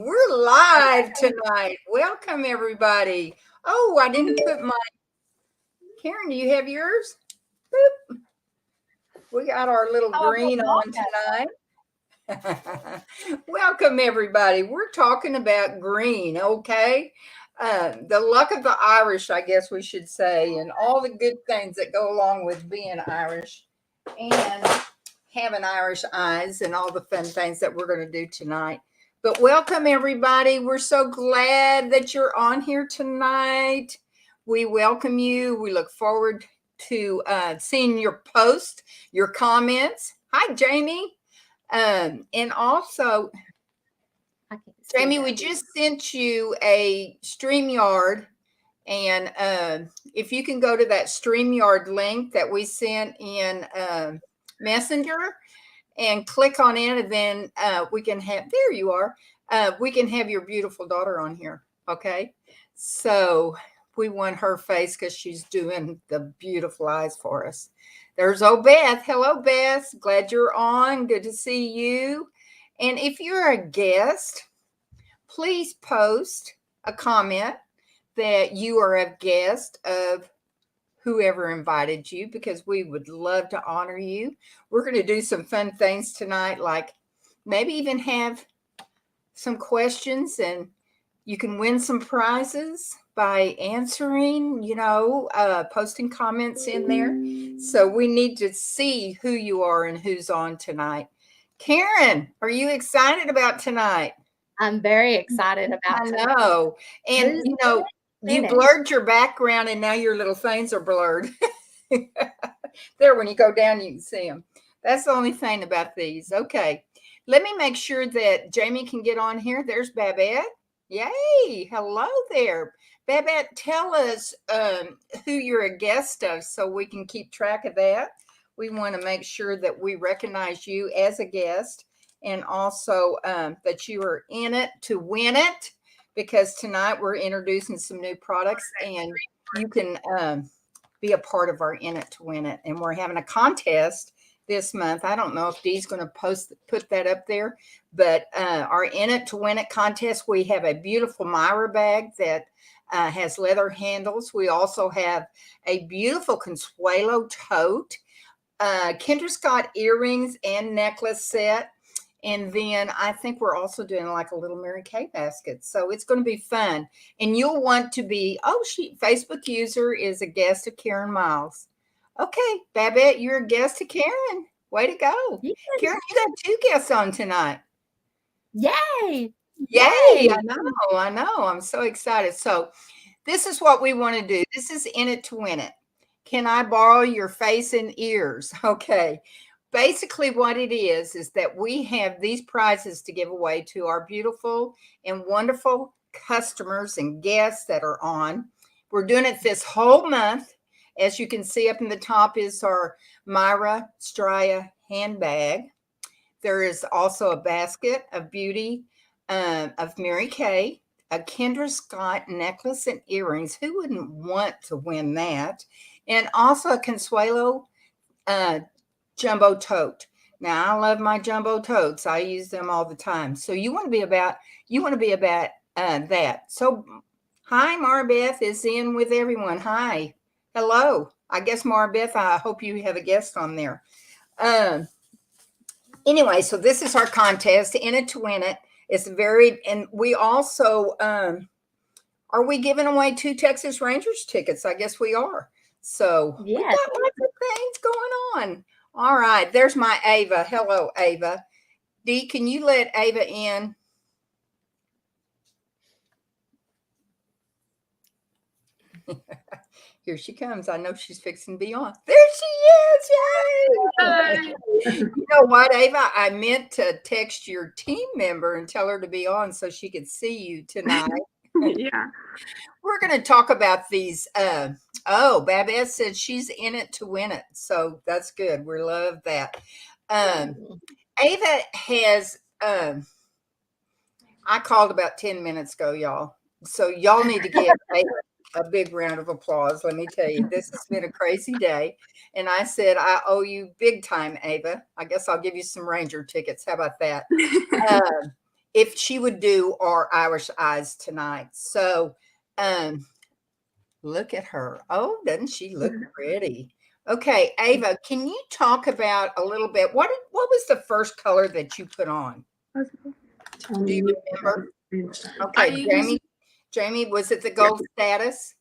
we're live tonight. Welcome, everybody. Oh, I didn't put my Karen. Do you have yours? Boop. We got our little green on tonight. Welcome, everybody. We're talking about green, okay? The luck of the Irish, I guess we should say, and all the good things that go along with being Irish and having Irish eyes and all the fun things that we're going to do tonight. But welcome, everybody. We're so glad that you're on here tonight. We welcome you. We look forward to seeing your post, your comments. Hi, Jamie. And also, Jamie, we just sent you a StreamYard. And if you can go to that StreamYard link that we sent in Messenger and click on it, and then we can have, there you are, we can have your beautiful daughter on here. Okay. So we want her face because she's doing the beautiful eyes for us. There's Beth. Hello, Beth. Glad you're on. Good to see you. And if you're a guest, please post a comment that you are a guest of whoever invited you, because we would love to honor you. We're going to do some fun things tonight, like maybe even have some questions, and you can win some prizes by answering, posting comments in there. So we need to see who you are and who's on tonight. Karen, are you excited about tonight? I'm very excited about tonight. I know. And, you blurred your background and now your little things are blurred. There, when you go down, you can see them. That's the only thing about these. Okay. Let me make sure that Jamie can get on here. There's Babette. Yay. Hello there. Babette, tell us who you're a guest of so we can keep track of that. We want to make sure that we recognize you as a guest, and also that you are in it to win it, because tonight we're introducing some new products, and you can be a part of our In It to Win It. And we're having a contest this month. I don't know if Dee's going to put that up there, but our In It to Win It contest, we have a beautiful Myra bag that has leather handles. We also have a beautiful Consuelo tote, Kendra Scott earrings and necklace set. And then I think we're also doing like a little Mary Kay basket. So it's going to be fun. And you'll want to be, Facebook user is a guest of Karen Miles. Okay, Babette, you're a guest of Karen. Way to go. Yes. Karen, you got 2 guests on tonight. Yay. Yay. I know. I'm so excited. So this is what we want to do. This is In It to Win It. Can I borrow your face and ears? Okay. Basically what it is that we have these prizes to give away to our beautiful and wonderful customers and guests that are on. We're doing it this whole month. As you can see up in the top is our Myra Straya handbag. There is also a basket of beauty of Mary Kay, a Kendra Scott necklace and earrings. Who wouldn't want to win that? And also a Consuelo jumbo tote. Now I love my jumbo totes. I use them all the time. So you want to be about that. So hi, Marbeth is in with everyone. Hi. Hello. I guess Marbeth, I hope you have a guest on there. Anyway, so this is our contest, In It to Win It. It's and we also are we giving away 2 Texas Rangers tickets? I guess we are. So yes. We've got lots of things going on. All right, there's my Ava. Hello, Ava. Dee, can you let Ava in? Here she comes. I know she's fixing to be on. There she is. Yay! You know what, Ava? I meant to text your team member and tell her to be on so she could see you tonight. Yeah. We're going to talk about these. Babette said she's in it to win it. So that's good. We love that. Ava has, I called about 10 minutes ago, y'all. So y'all need to give Ava a big round of applause. Let me tell you, this has been a crazy day. And I said, I owe you big time, Ava. I guess I'll give you some Ranger tickets. How about that? if she would do our Irish eyes tonight. So, look at her. Oh, doesn't she look pretty? Okay, Ava, can you talk about a little bit what was the first color that you put on? Do you remember? I Okay, use, Jamie, was it the gold status?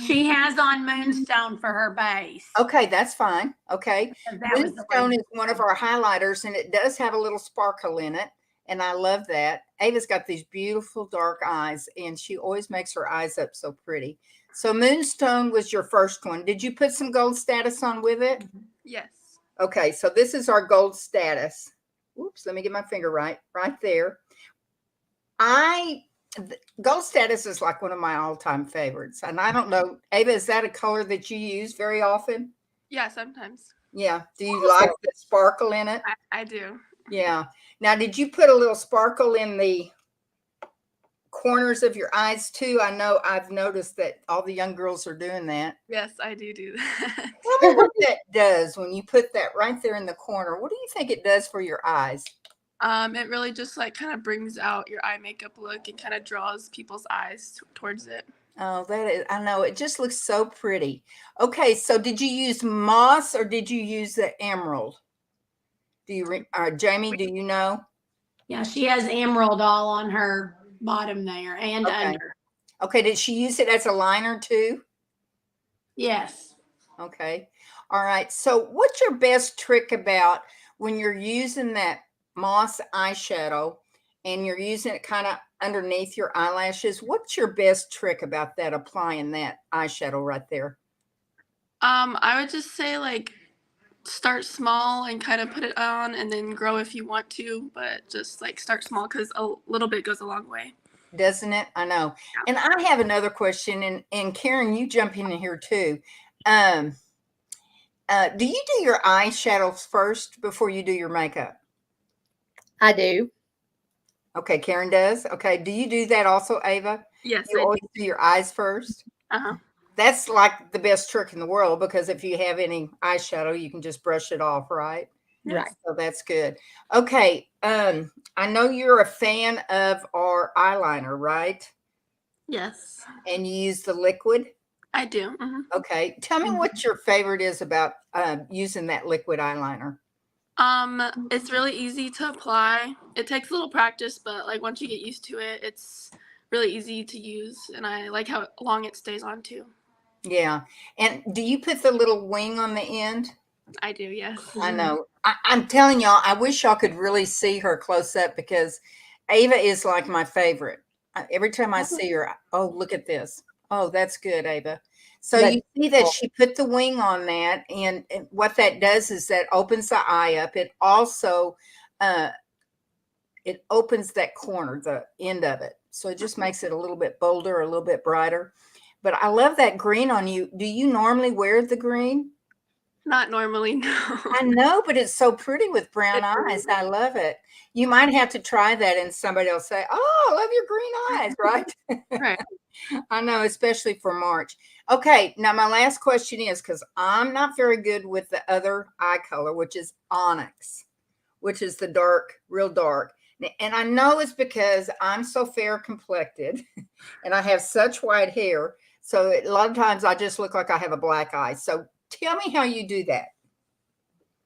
she has on Moonstone for her base. Okay, that's fine. Okay. That was the Moonstone one. is one of our highlighters, and it does have a little sparkle in it. And I love that. Ava's got these beautiful dark eyes, and she always makes her eyes up so pretty. So Moonstone was your first one. Did you put some gold status on with it? Yes. Okay, so this is our gold status. Oops, let me get my finger right there. Gold status is like one of my all-time favorites. And I don't know, Ava, is that a color that you use very often? Yeah, sometimes. Yeah. Do you like the sparkle in it? I do. Yeah. Now, did you put a little sparkle in the corners of your eyes too? I know I've noticed that all the young girls are doing that. Yes, I do that. Tell me what that does when you put that right there in the corner. What do you think it does for your eyes? It really just like kind of brings out your eye makeup look and kind of draws people's eyes towards it. Oh, that is, I know, it just looks so pretty. Okay, so did you use moss or did you use the emerald? Do you, Jamie, do you know? Yeah, she has emerald all on her bottom there and Okay. under. Okay, did she use it as a liner too? Yes. Okay. All right. So what's your best trick about when you're using that moss eyeshadow and you're using it kind of underneath your eyelashes? What's your best trick about that, applying that eyeshadow right there? I would just say like start small and kind of put it on and then grow if you want to, but just like start small because a little bit goes a long way. Doesn't it? I know. Yeah. And I have another question, and Karen, you jump in here too. Do you do your eyeshadows first before you do your makeup? I do. Okay, Karen does. Okay, do you do that also, Ava? Yes, You I always do. do your eyes first? Uh-huh. That's like the best trick in the world, because if you have any eyeshadow, you can just brush it off, right? Right. So that's good. Okay, I know you're a fan of our eyeliner, right? Yes, And you use the liquid. I do. Okay, tell me what your favorite is about using that liquid eyeliner. It's really easy to apply. It takes a little practice, but like once you get used to it, it's really easy to use, and I like how long it stays on too. Yeah, and do you put the little wing on the end? I do, yes. I know. I'm telling y'all, I wish y'all could really see her close up, because Ava is like my favorite. Every time I see her, oh, look at this. Oh, that's good, Ava. So That's you see that cool. she put the wing on that, and what that does is that opens the eye up. It also it opens that corner, the end of it. So it just makes it a little bit bolder, a little bit brighter. But I love that green on you. Do you normally wear the green? Not normally, no. I know, but it's so pretty with brown eyes. I love it. You might have to try that, and somebody will say, "Oh, I love your green eyes," right? Right. I know, especially for March. Okay, now my last question is, because I'm not very good with the other eye color, which is onyx, which is the dark, real dark. And I know it's because I'm so fair complected and I have such white hair. So a lot of times I just look like I have a black eye. So tell me how you do that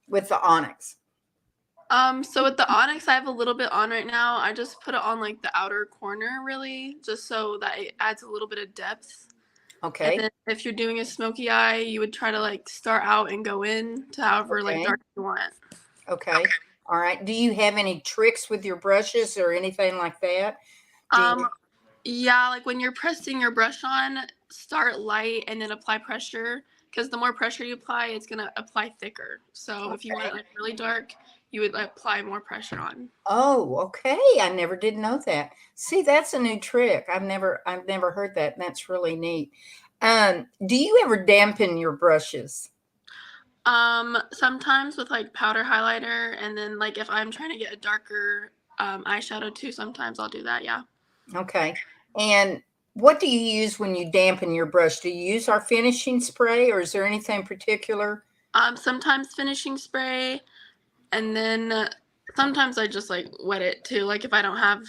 with the onyx. So with the onyx, I have a little bit on right now. I just put it on like the outer corner, really, just so that it adds a little bit of depth. Okay. And then if you're doing a smoky eye, you would try to like start out and go in to however like dark you want. Okay. All right. Do you have any tricks with your brushes or anything like that? Yeah, like when you're pressing your brush on, start light and then apply pressure, because the more pressure you apply, it's gonna apply thicker. So if you want it like really dark, you would apply more pressure on. Oh, okay. I never did know that. See, that's a new trick. I've never heard that. And that's really neat. Do you ever dampen your brushes? Sometimes with like powder highlighter, and then like if I'm trying to get a darker eyeshadow too, sometimes I'll do that. Yeah. Okay. And what do you use when you dampen your brush? Do you use our finishing spray, or is there anything particular? Sometimes finishing spray, and then Sometimes I just like wet it too. Like if I don't have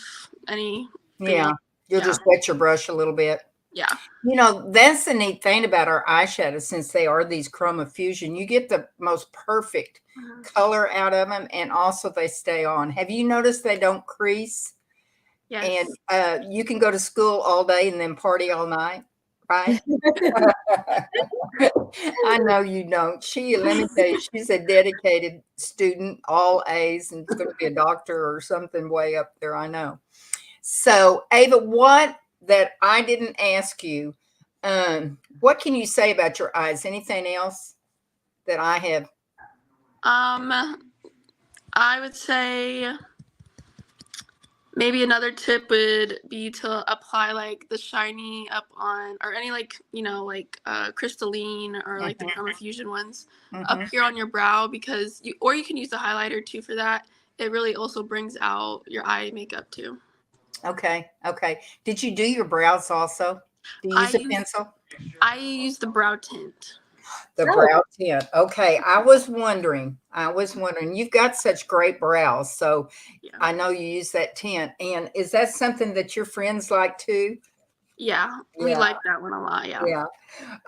any. Yeah. You'll just wet your brush a little bit. Yeah. You know, that's the neat thing about our eyeshadows, since they are these chroma fusion, you get the most perfect color out of them, and also they stay on. Have you noticed they don't crease? Yes. And you can go to school all day and then party all night, right? I know you don't. Let me tell you, she's a dedicated student, all A's, and is going to be a doctor or something way up there, I know. So, Ava, what that I didn't ask you, what can you say about your eyes? Anything else that I have? I would say maybe another tip would be to apply like the shiny up on, or any like, like crystalline or like the chroma fusion ones up here on your brow, because or you can use the highlighter too for that. It really also brings out your eye makeup too. Okay. Did you do your brows also? Do you use a pencil? I use the brow tint. The brow tint. Okay. I was wondering, you've got such great brows. So Yeah. I know you use that tint. And is that something that your friends like too? Yeah. We like that one a lot. Yeah. Yeah.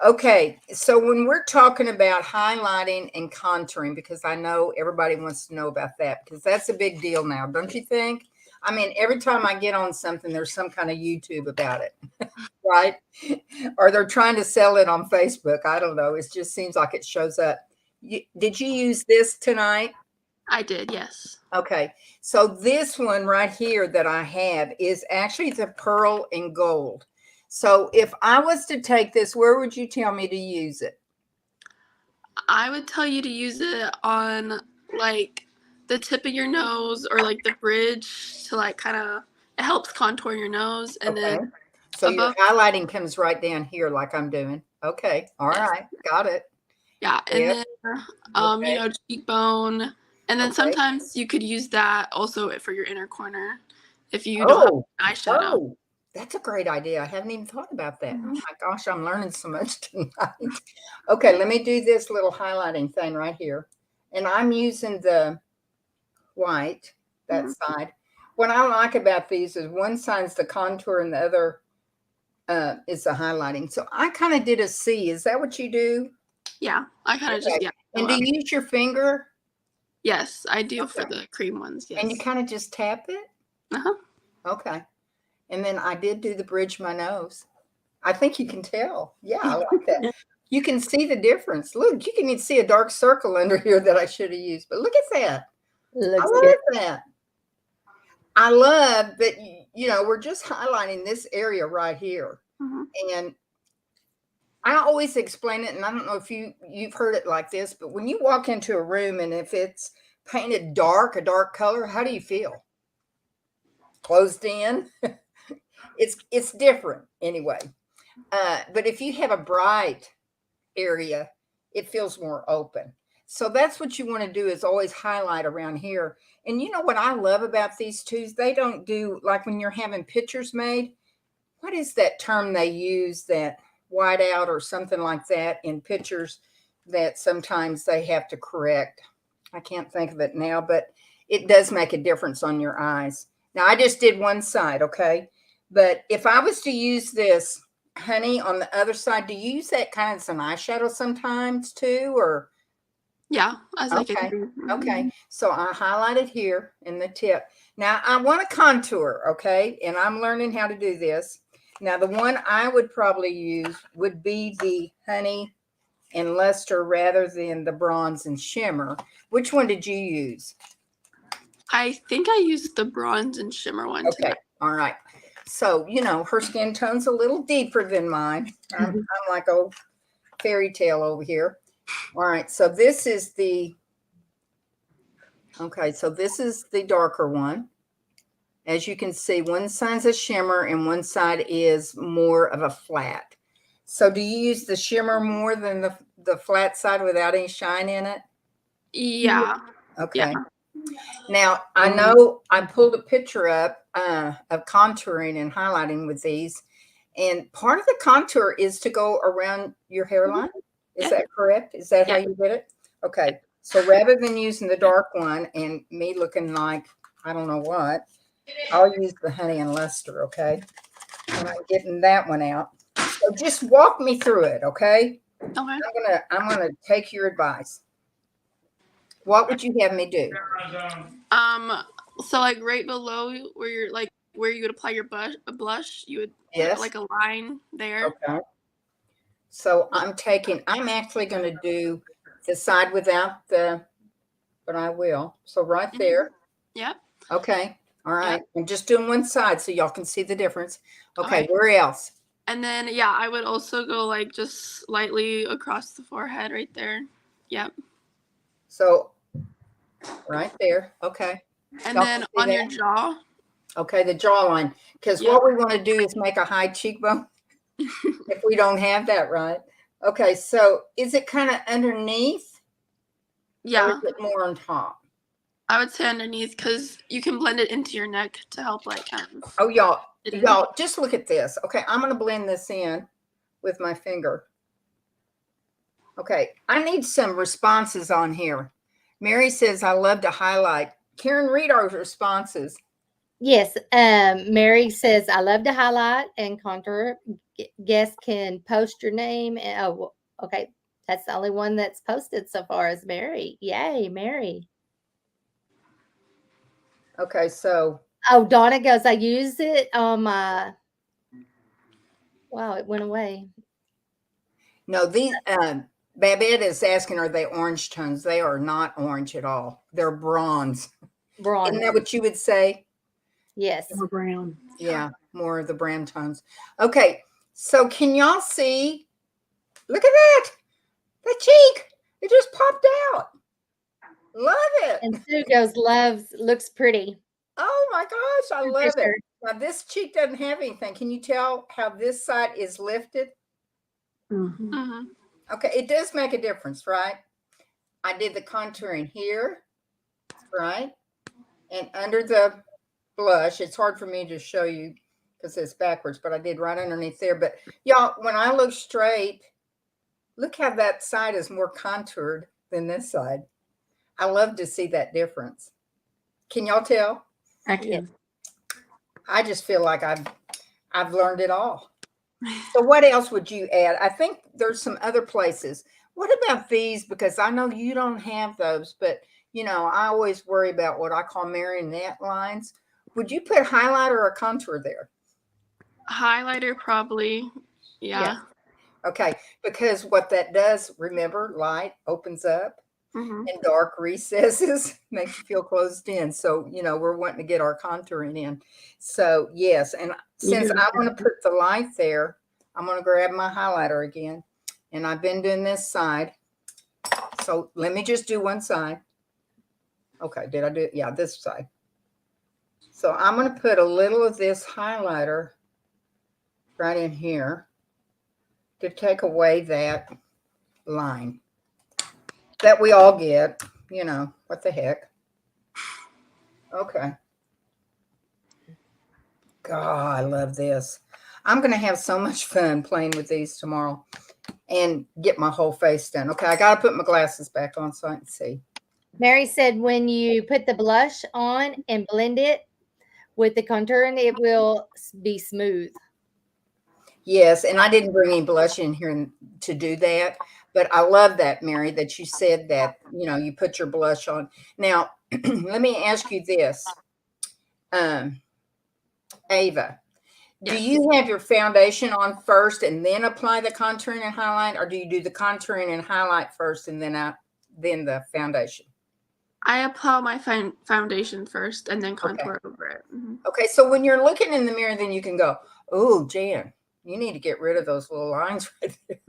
Okay. So when we're talking about highlighting and contouring, because I know everybody wants to know about that, because that's a big deal now, don't you think? I mean, every time I get on something, there's some kind of YouTube about it, right? Or they're trying to sell it on Facebook. I don't know. It just seems like it shows up. Did you use this tonight? I did, yes. Okay. So this one right here that I have is actually the pearl and gold. So if I was to take this, where would you tell me to use it? I would tell you to use it on like the tip of your nose, or like the bridge, to like kind of, it helps contour your nose. And then so your highlighting comes right down here like I'm doing. Okay. All right. Got it. Yeah. And then cheekbone. And then sometimes you could use that also for your inner corner if you don't have eyeshadow. Oh, that's a great idea. I haven't even thought about that. Oh my gosh, I'm learning so much tonight. Okay, let me do this little highlighting thing right here. And I'm using the white, that side. What I like about these is one side's the contour and the other is the highlighting. So I kind of did a C. Is that what you do? Yeah, I kind of just, yeah. And do you use your finger? Yes, I do for the cream ones, yes. And you kind of just tap it? Uh-huh. Okay. And then I did do the bridge of my nose. I think you can tell. Yeah, I like that. You can see the difference. Look, you can even see a dark circle under here that I should have used. But look at that. I love that. I love that, we're just highlighting this area right here. And I always explain it, and I don't know if you've heard it like this, but when you walk into a room and if it's painted dark, a dark color, how do you feel? Closed in? It's different anyway. But if you have a bright area, it feels more open. So that's what you want to do, is always highlight around here. And you know what I love about these two? They don't do, like when you're having pictures made, what is that term they use, that white out or something like that in pictures that sometimes they have to correct? I can't think of it now, but it does make a difference on your eyes. Now I just did one side, okay? But if I was to use this honey on the other side, do you use that kind of as an eyeshadow sometimes too, or? Yeah, as like Okay. So I highlighted here in the tip. Now I want to contour, okay? And I'm learning how to do this. Now the one I would probably use would be the honey and luster rather than the bronze and shimmer. Which one did you use? I think I used the bronze and shimmer one tonight. All right. So, her skin tone's a little deeper than mine. I'm like a fairy tale over here. All right. So this is the darker one. As you can see, one side's a shimmer and one side is more of a flat. So do you use the shimmer more than the flat side without any shine in it? Yeah. Okay. Yeah. Now, I know I pulled a picture up of contouring and highlighting with these. And part of the contour is to go around your hairline. Is that correct? Is that how you did it? Okay. So rather than using the dark one and me looking like I don't know what, I'll use the Honey and Luster, okay? And I'm getting that one out. So just walk me through it, okay? Okay. I'm gonna take your advice. What would you have me do? So like right below where you're like where you would apply your blush, you would Yes. put like a line there. Okay. So I'm actually going to do the side without the, but I will. So right there. Yep. Okay. All right. I'm just doing one side so y'all can see the difference. Okay. Okay. Where else? And then yeah, I would also go like just slightly across the forehead right there. Yep. So right there. Okay. And Y'all then can see on your that? jaw. Okay. The jawline. Because Yep. what we want to do is make a high cheekbone if we don't have that right. Okay. So is it kind of underneath? Or Yeah. is it more on top? I would say underneath because you can blend it into your neck to help like kind of. Oh, y'all, just look at this. Okay, I'm going to blend this in with my finger. Okay, I need some responses on here. Mary says, I love to highlight. Karen, read our responses. Yes. Mary says, I love to highlight and contour. Guests can post your name. And, oh, okay. That's the only one that's posted so far is Mary. Yay, Mary. Okay, so. Oh, Donna goes, I use it on my. Wow, it went away. No, these, Babette is asking, are they orange tones? They are not orange at all. They're bronze. Bronze. Isn't that what you would say? Yes. Or brown. Yeah, more of the brown tones. Okay, so can y'all see? Look at that. The cheek. It just popped out. Love it. And Sue goes, looks pretty. Oh my gosh, I love Fisher. it. Now this cheek doesn't have anything. Can you tell how this side is lifted? Mm-hmm. Mm-hmm. Okay, it does make a difference, right? I did the contouring here, right? And under the blush, it's hard for me to show you because it's backwards, but I did right underneath there. But y'all, when I look straight, look how that side is more contoured than this side. I love to see that difference. Can y'all tell? I can. I just feel like I've learned it all. So what else would you add? I think there's some other places. What about these? Because I know you don't have those, but you know, I always worry about what I call marionette lines. Would you put highlighter or contour there? Highlighter probably. Yeah. Okay, because what that does, remember, light opens up Mm-hmm. and dark recesses, makes you feel closed in. So, you know, we're wanting to get our contouring in. So, yes, and since I want to put the light there, I'm going to grab my highlighter again. And I've been doing this side. So let me just do one side. Okay, did I do it? Yeah, this side. So I'm going to put a little of this highlighter right in here to take away that line that we all get, you know, what the heck. Okay. God, I love this. I'm going to have so much fun playing with these tomorrow and get my whole face done. Okay, I got to put my glasses back on so I can see. Mary said when you put the blush on and blend it with the contouring, it will be smooth. Yes, and I didn't bring any blush in here to do that, but I love that, Mary, that you said that, you know, you put your blush on. Now, let me ask you this. Ava, do you have your foundation on first and then apply the contouring and highlight, or do you do the contouring and highlight first and then the foundation? I apply my foundation first and then contour over it. Mm-hmm. Okay, so when you're looking in the mirror, then you can go, oh, Jan, you need to get rid of those little lines right there.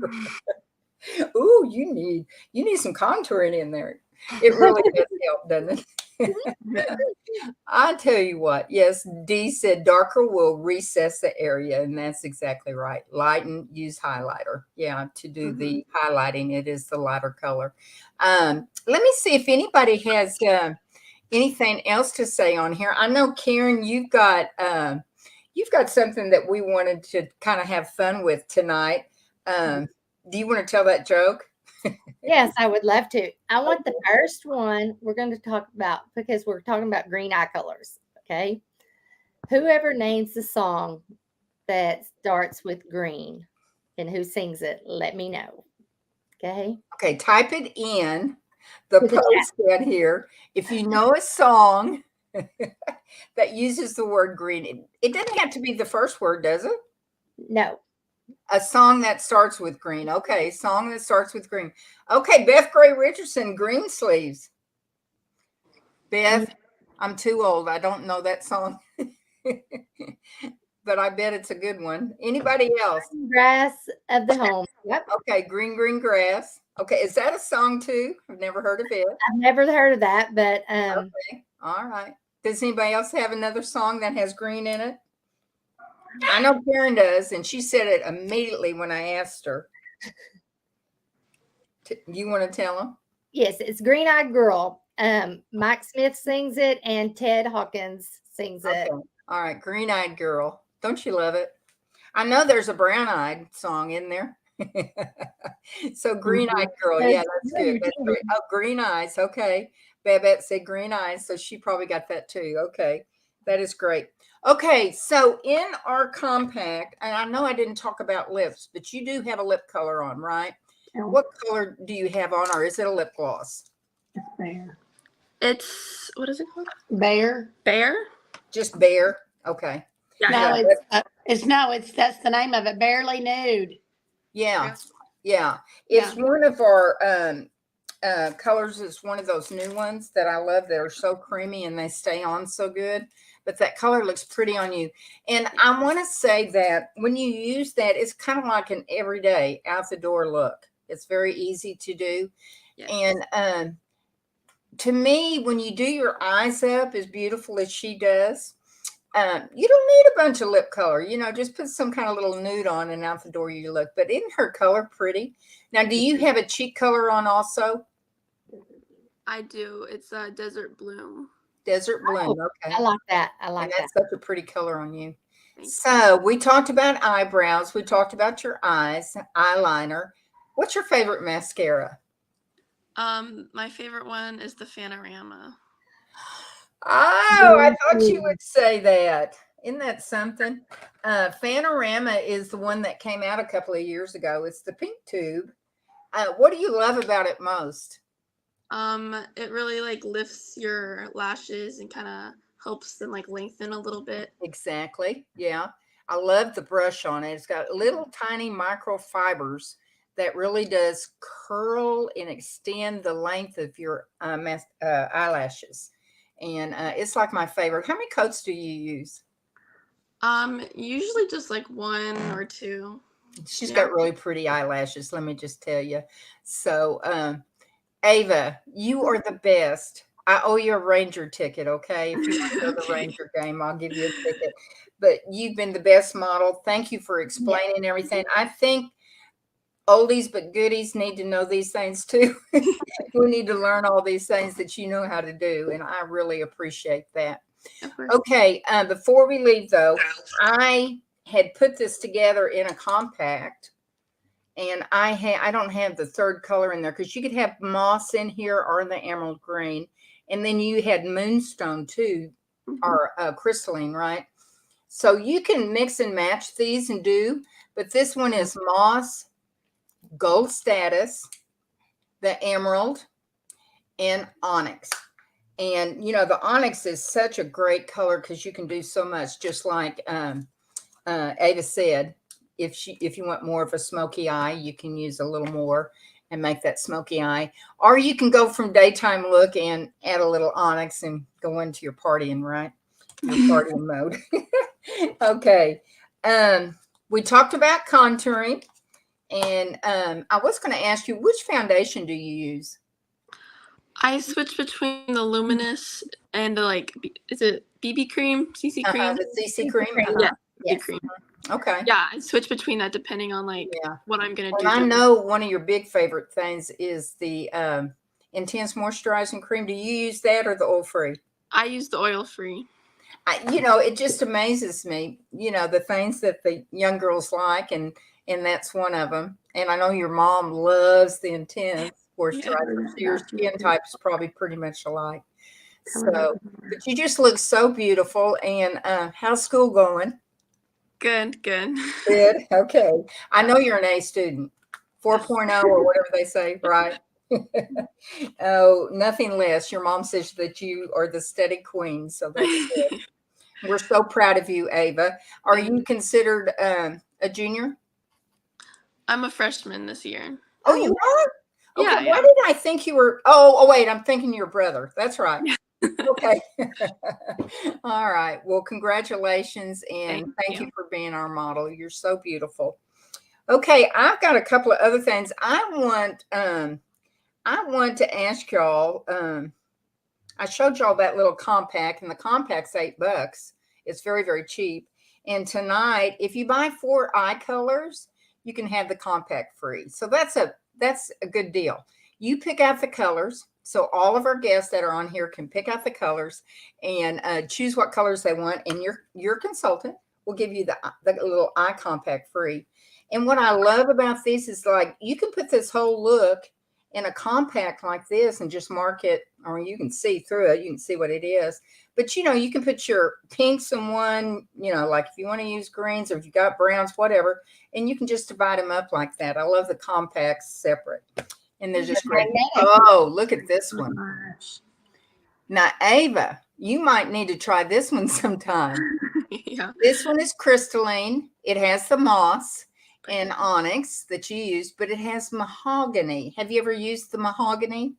Ooh, you need some contouring in there. It really does help, doesn't it? I tell you what, yes, Dee said darker will recess the area, and that's exactly right. Lighten, use highlighter. Yeah, to do the highlighting, it is the lighter color. Let me see if anybody has anything else to say on here. I know, Karen, you've got something that we wanted to kind of have fun with tonight. Do you want to tell that joke? Yes, I would love to. I want the first one we're going to talk about because we're talking about green eye colors. Okay. Whoever names the song that starts with green and who sings it, let me know. Okay. Okay, type it in the To the chat. post down here. If you know a song that uses the word green, it doesn't have to be the first word, does it? No. A song that starts with green. Okay, song that starts with green. Okay, Beth Gray Richardson, Green Sleeves. Beth, I'm too old. I don't know that song. But I bet it's a good one. Anybody else? Grass of the home. Yep. Okay, Green Green Grass. Okay, is that a song too? I've never heard of it. I've never heard of that, but Okay, all right. Does anybody else have another song that has green in it? I know Karen does, and she said it immediately when I asked her. You want to tell them? yes, it's Green Eyed Girl. Mike Smith sings it and Ted Hawkins sings Okay. it. All right, Green Eyed Girl. Don't you love it? I know there's a Brown Eyed song in there. So Green Eyed Girl. Yeah, that's good. That's great. Oh, Green Eyes. Okay. Babette said green eyes, so she probably got that too. Okay. That is great. Okay, so in our compact, and I know I didn't talk about lips, but you do have a lip color on, right? What color do you have on, or is it a lip gloss? Bear. It's what is it called? Bear. Bear. Just bare. Okay. Yeah. No, yeah. it's that's the name of it. Barely Nude. Yeah. Yeah. It's one of our colors. Is one of those new ones that I love that are so creamy and they stay on so good. But that color looks pretty on you. And I want to say that when you use that, it's kind of like an everyday out the door look. It's very easy to do. Yes. And to me, when you do your eyes up as beautiful as she does, you don't need a bunch of lip color. Just put some kind of little nude on and out the door you look. But isn't her color pretty? Now, do you have a cheek color on also? I do. It's a desert bloom. Desert bloom. Okay. I like that. I like And that. that's such a pretty color on you. Thank you. So we talked about eyebrows. We talked about your eyes, eyeliner. What's your favorite mascara? My favorite one is the Panorama. Oh, I thought you would say that. Isn't that something? Panorama is the one that came out a couple of years ago. It's the pink tube. What do you love about it most? It really like lifts your lashes and kind of helps them like lengthen a little bit. Exactly. Yeah. I love the brush on it. It's got little tiny microfibers that really does curl and extend the length of your eyelashes. And it's like my favorite. How many coats do you use? Usually just like one or two. She's got really pretty eyelashes, let me just tell you. So, Ava, you are the best. I owe you a Ranger ticket, okay? If you want to go to the Ranger game, I'll give you a ticket. But you've been the best model. Thank you for explaining everything. I think oldies but goodies need to know these things too. We need to learn all these things that you know how to do, and I really appreciate that. Okay, before we leave though, I had put this together in a compact, and I don't have the third color in there because you could have moss in here or the emerald green, and then you had moonstone too, or crystalline, right? So you can mix and match these and do, but this one is moss, gold status, the emerald, and onyx. And the onyx is such a great color because you can do so much, just like Ava said. If you want more of a smoky eye, you can use a little more and make that smoky eye. Or you can go from daytime look and add a little onyx and go into your partying, right? Your partying mode. Okay. We talked about contouring, and I was going to ask you, which foundation do you use? I switch between the luminous and the is it BB cream, CC cream? The CC cream. Yeah, Yes. cream. Okay. Yeah, I switch between that depending on what I'm gonna do. I know one of your big favorite things is the intense moisturizing cream. Do you use that or the oil free? I use the oil free. It just amazes me, the things that the young girls like, and and that's one of them. And I know your mom loves the intense. Of course, Yeah. your skin type is probably pretty much alike. So, but you just look so beautiful. And how's school going? Good, good. Good. Okay. I know you're an A student, 4.0 or whatever they say, right? Oh, nothing less. Your mom says that you are the steady queen. So that's good. We're so proud of you, Ava. Are you considered a junior? I'm a freshman this year. Oh, you are? Okay. Yeah, Why did I think you were? Oh, wait. I'm thinking your brother. That's right. Okay. All right. Well, congratulations and thank you for being our model. You're so beautiful. Okay, I've got a couple of other things I want to ask y'all. I showed y'all that little compact, and the compact's $8. It's very, very cheap. And tonight, if you buy 4 eye colors, you can have the compact free. So that's a good deal. You pick out the colors. So all of our guests that are on here can pick out the colors and choose what colors they want. And your consultant will give you the little eye compact free. And what I love about this is, like, you can put this whole look in a compact like this and just mark it, or you can see through it. You can see what it is. But, you can put your pinks in one, like if you want to use greens or if you got browns, whatever, and you can just divide them up like that. I love the compacts separate. And they're just great. Oh, look at this one. Now, Ava, you might need to try this one sometime. Yeah. This one is crystalline. It has the moss and onyx that you use, but it has mahogany. Have you ever used the mahogany?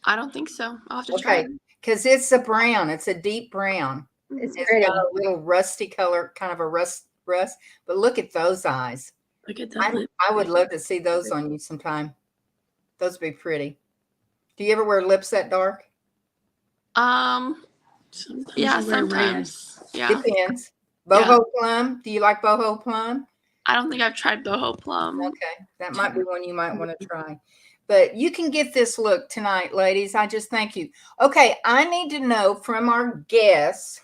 I don't think so. I'll have to try it. Because it's a brown. It's a deep brown. It's It's pretty. got a little rusty color, kind of a rust. But look at those eyes. Look at that. I would love to see those on you sometime. Those would be pretty. Do you ever wear lips that dark? Yeah, sometimes. Yeah. Depends. Boho plum. Do you like boho plum? I don't think I've tried boho plum. Okay, that might be one you might want to try. But you can get this look tonight, ladies. I just thank you. Okay, I need to know from our guests.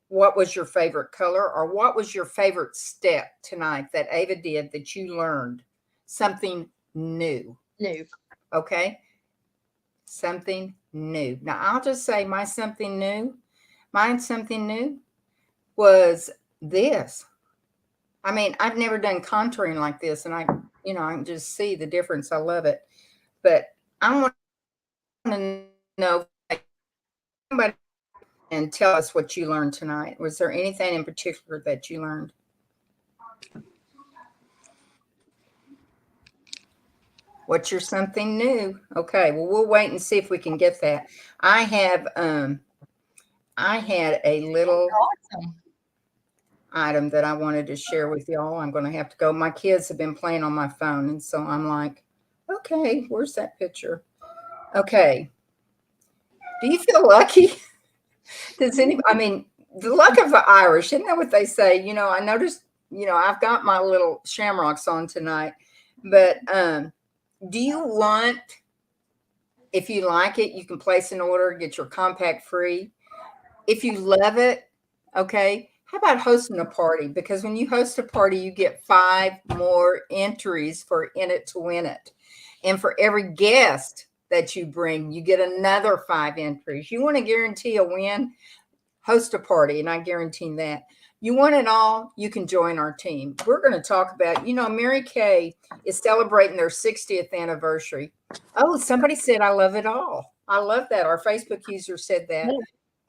What was your favorite color, or what was your favorite step tonight that Ava did that you learned something new? New. Okay, something new. Now I'll just say my something new. Mine something new was this. I mean, I've never done contouring like this, and I can just see the difference. I love it. But I want to know, and tell us what you learned tonight. Was there anything in particular that you learned? What's your something new? Okay, well, we'll wait and see if we can get that. I had a little item that I wanted to share with y'all. I'm going to have to go. My kids have been playing on my phone, and so I'm like, okay, where's that picture? Okay. Do you feel lucky? Does anybody? I mean, the luck of the Irish, isn't that what they say? I noticed, I've got my little shamrocks on tonight, but do you want, if you like it, you can place an order, get your compact free. If you love it, okay, how about hosting a party? Because when you host a party, you get 5 more entries for In It to Win It. And for every guest that you bring, you get another 5 entries. You want to guarantee a win? Host a party, and I guarantee that. You want it all, you can join our team. We're going to talk about, Mary Kay is celebrating their 60th anniversary. Oh, somebody said, I love it all. I love that. Our Facebook user said that.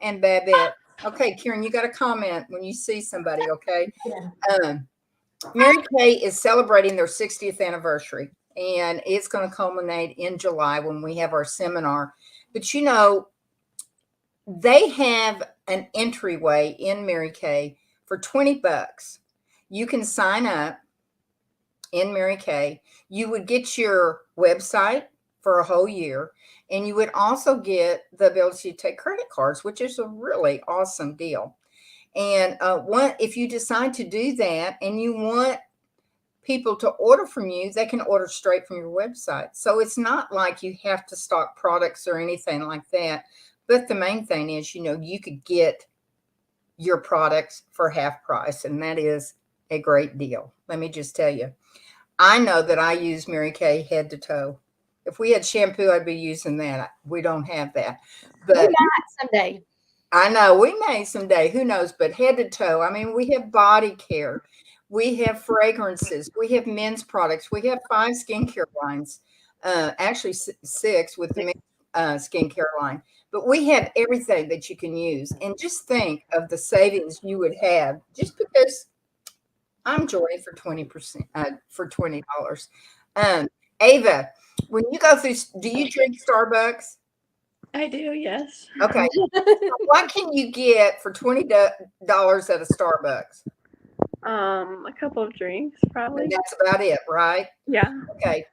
And Babette. Okay, Karen, you got to comment when you see somebody, okay? Mary Kay is celebrating their 60th anniversary, and it's going to culminate in July when we have our seminar. But, they have an entryway in Mary Kay for $20. You can sign up in Mary Kay. You would get your website for a whole year, and you would also get the ability to take credit cards, which is a really awesome deal. And if you decide to do that and you want people to order from you, they can order straight from your website. So it's not like you have to stock products or anything like that. But the main thing is, you could get your products for half price, and that is a great deal. Let me just tell you. I know that I use Mary Kay head to toe. If we had shampoo, I'd be using that. We don't have that. We But might someday. I know we may someday, who knows, but head to toe. I mean, we have body care, we have fragrances, we have men's products, we have 5 skincare lines, actually 6 with the men's skincare line. But we have everything that you can use. And just think of the savings you would have just because I'm joining for 20%, for $20. Ava, when you go through, do you drink Starbucks? I do, yes. Okay. What can you get for $20 at a Starbucks? A couple of drinks, probably. And that's about it, right? Yeah. Okay.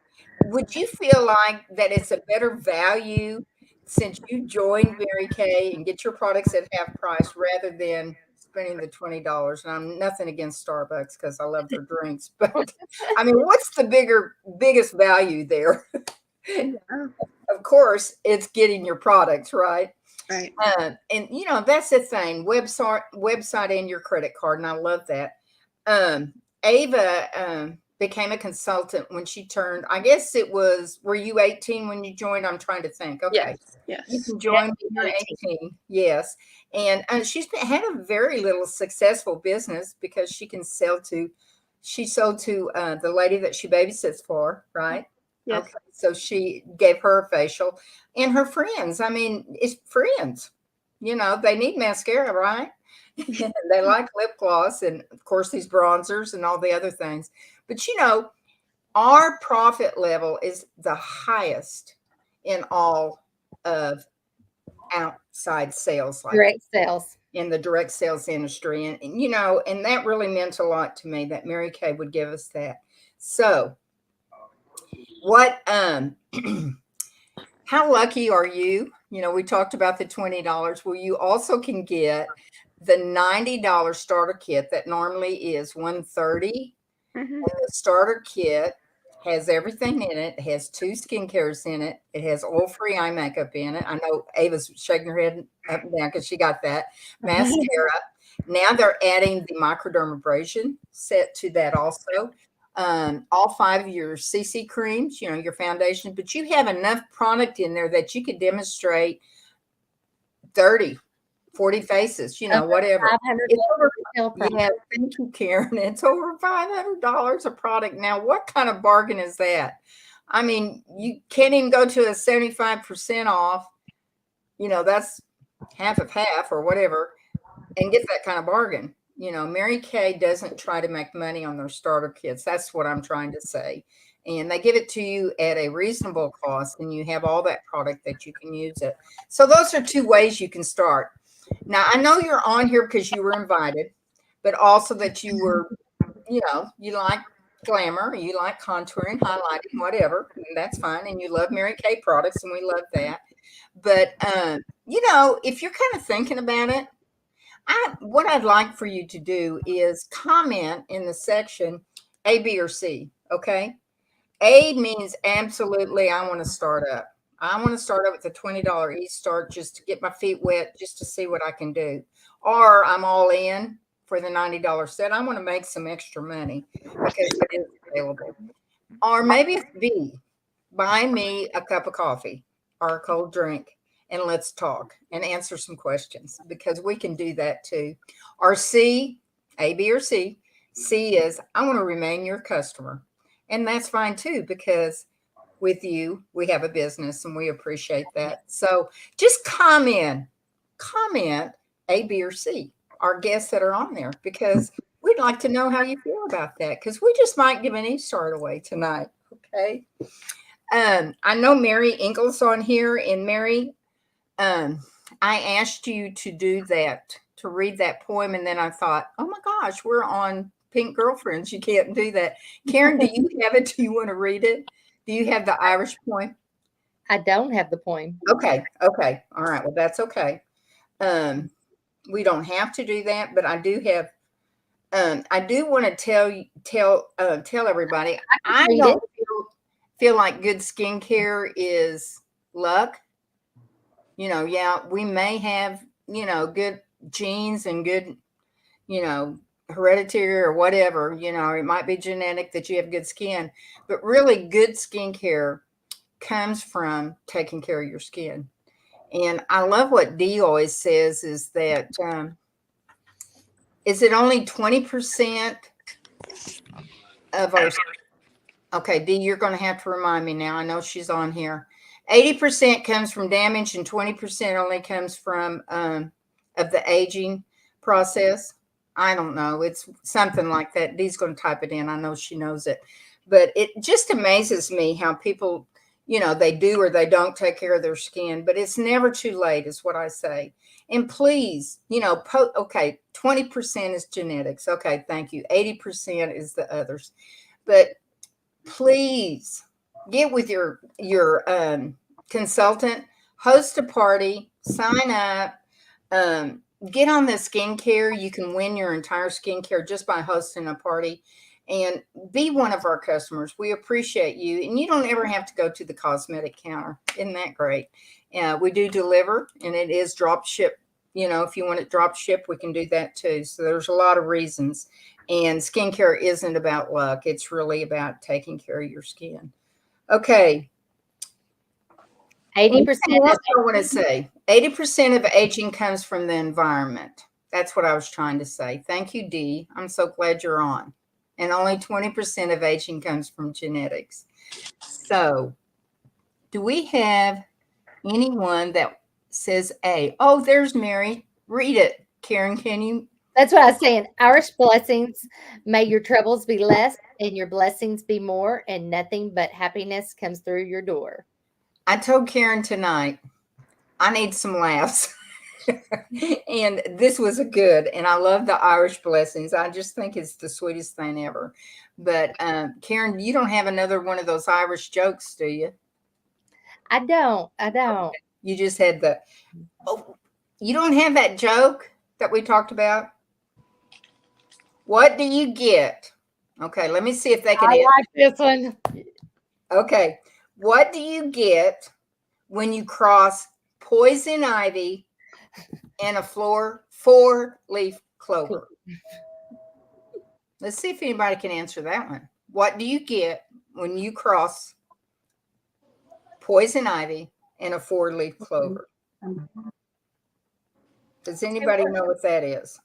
Would you feel like that it's a better value since you joined Mary Kay and get your products at half price rather than spending the $20? And I'm nothing against Starbucks because I love their drinks, but I mean, what's the biggest value there? Yeah. Of course, it's getting your products, right? Right. And that's the thing, website and your credit card, and I love that. Ava became a consultant when she turned, I guess it was, were you 18 when you joined? I'm trying to think. Okay. Yes. You can join when you're 18. Yes. And had a very little successful business because she sold to the lady that she babysits for, right? Yes. Okay. So she gave her a facial and her friends. I mean, it's friends. They need mascara, right? They like lip gloss and, of course, these bronzers and all the other things. But, our profit level is the highest in all of outside sales, like Direct sales. in the direct sales industry. And that really meant a lot to me that Mary Kay would give us that. So what, how lucky are you? We talked about the $20. Well, you also can get the $90 starter kit that normally is $130. Mm-hmm. And the starter kit has everything in it. It has 2 skincares in it. It has oil-free eye makeup in it. I know Ava's shaking her head up and down because she got that. Mascara. Now they're adding the microdermabrasion set to that also. All 5 of your CC creams, your foundation, but you have enough product in there that you could demonstrate 30, 40 faces, whatever. It's over, yeah, thank you, Karen. It's over $500 a product. Now, what kind of bargain is that? I mean, you can't even go to a 75% off, that's half of half or whatever, and get that kind of bargain. Mary Kay doesn't try to make money on their starter kits. That's what I'm trying to say. And they give it to you at a reasonable cost, and you have all that product that you can use it. So those are 2 ways you can start. Now, I know you're on here because you were invited, but also that you were, you like glamour, you like contouring, highlighting, whatever, and that's fine. And you love Mary Kay products, and we love that. But, if you're kind of thinking about it, what I'd like for you to do is comment in the section A, B, or C. Okay. A means absolutely, I want to start up. I want to start up with a $20 e-start just to get my feet wet, just to see what I can do. Or I'm all in for the $90 set. I want to make some extra money because it is available. Or maybe it's B, buy me a cup of coffee or a cold drink and let's talk and answer some questions because we can do that too. Or C, A, B, or C. C is I want to remain your customer. And that's fine too, because with you, we have a business and we appreciate that. So just comment A, B, or C, our guests that are on there, because we'd like to know how you feel about that, because we just might give an e-start away tonight. Okay. I know Mary Ingles on here, and Mary, I asked you to do that, to read that poem, and then I thought, oh my gosh, we're on Pink Girlfriends. You can't do that. Karen, do you have it? Do you want to read it? Do you have the Irish poem? I don't have the poem. Okay. All right. Well, that's okay. We don't have to do that, but I do have. I do want to tell everybody. I don't feel like good skincare is luck. Yeah, we may have good genes and good hereditary or whatever, it might be genetic that you have good skin, but really good skincare comes from taking care of your skin. And I love what Dee always says is that, is it only 20% of our, okay, Dee, you're going to have to remind me now. I know she's on here. 80% comes from damage and 20% only comes from of the aging process. I don't know. It's something like that. Dee's going to type it in. I know she knows it. But it just amazes me how people, they do or they don't take care of their skin. But it's never too late is what I say. And please, okay, 20% is genetics. Okay, thank you. 80% is the others. But please get with your consultant, host a party, sign up, get on the skincare. You can win your entire skincare just by hosting a party, and be one of our customers. We appreciate you, and you don't ever have to go to the cosmetic counter. Isn't that great? We do deliver, and it is drop ship. If you want it drop ship, we can do that too. So there's a lot of reasons. And skincare isn't about luck. It's really about taking care of your skin. Okay. 80%. That's what I want to say. 80% of aging comes from the environment. That's what I was trying to say. Thank you, Dee. I'm so glad you're on. And only 20% of aging comes from genetics. So, do we have anyone that says A? Oh, there's Mary. Read it. Karen, can you? That's what I was saying. Irish blessings. May your troubles be less and your blessings be more, and nothing but happiness comes through your door. I told Karen tonight, I need some laughs. And this was a good, and I love the Irish blessings. I just think it's the sweetest thing ever. But Karen, you don't have another one of those Irish jokes, do you? I don't. You just had you don't have that joke that we talked about? What do you get? Okay, let me see if they can I like this one. Okay. What do you get when you cross poison ivy and a four-leaf clover? Let's see if anybody can answer that one. What do you get when you cross poison ivy and a four-leaf clover? Does anybody know what that is?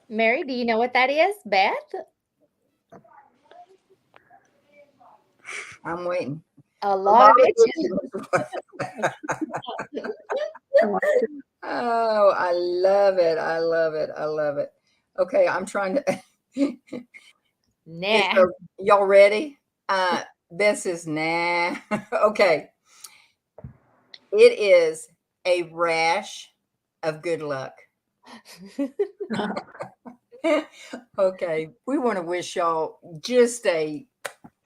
Mary, do you know what that is? Beth? I'm waiting. A lot of Oh, I love it. I love it. I love it. Okay, I'm trying to. Nah. So, y'all ready? This is nah. Okay. It is a rash of good luck. Okay. We want to wish y'all just a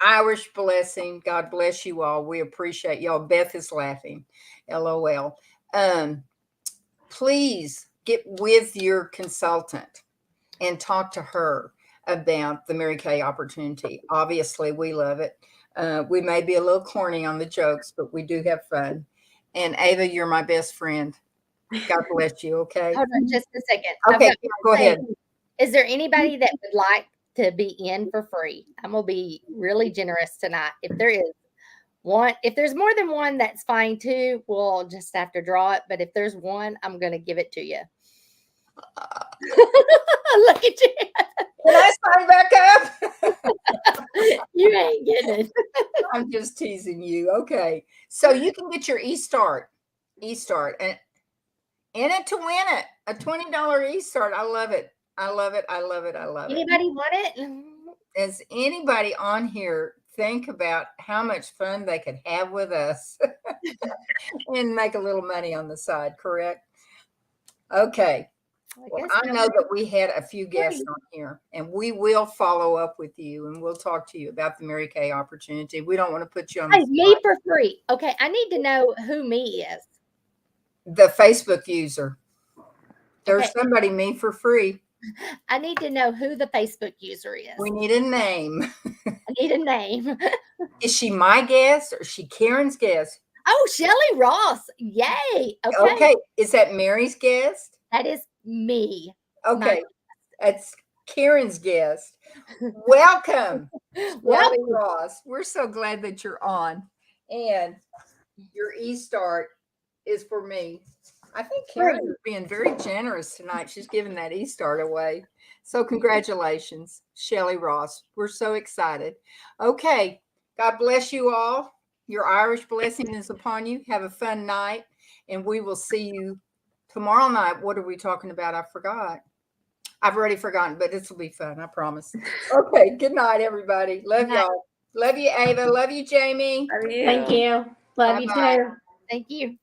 Irish blessing. God bless you all. We appreciate y'all. Beth is laughing. LOL. Please get with your consultant and talk to her about the Mary Kay opportunity. Obviously, we love it. We may be a little corny on the jokes, but we do have fun. And Ava, you're my best friend. God bless you. Okay. Hold on just a second. Okay, go ahead. Is there anybody that would like to be in for free? I'm going to be really generous tonight. If there is one, if there's more than one, that's fine too. We'll just have to draw it. But if there's one, I'm going to give it to you. Look at you. Can I sign back up? You ain't getting it. I'm just teasing you. Okay. So you can get your eStart, and in it to win it. A $20 eStart. I love it. I love it. I love it. I love it. Anybody want it? Does anybody on here think about how much fun they could have with us and make a little money on the side, correct? Okay. Well, I know that we had a few guests on here, and we will follow up with you, and we'll talk to you about the Mary Kay opportunity. We don't want to put you on the spot. Me for free. Okay, I need to know who me is. The Facebook user. There's somebody me for free. I need to know who the Facebook user is. We need a name. I need a name. Is she my guest or is she Karen's guest? Oh, Shelly Ross. Yay. Okay. Is that Mary's guest? That is me. Okay. That's Karen's guest. Welcome, Well, Shelly Ross. We're so glad that you're on. And your e-start is for me. I think Karen is being very generous tonight. She's giving that e-start away. So congratulations, Shelly Ross. We're so excited. Okay. God bless you all. Your Irish blessing is upon you. Have a fun night. And we will see you tomorrow night. What are we talking about? I forgot. I've already forgotten, but this will be fun. I promise. Okay. Good night, everybody. Love y'all. Love you, Ava. Love you, Jamie. Love you. Thank you. Love you Bye-bye. too. thank you.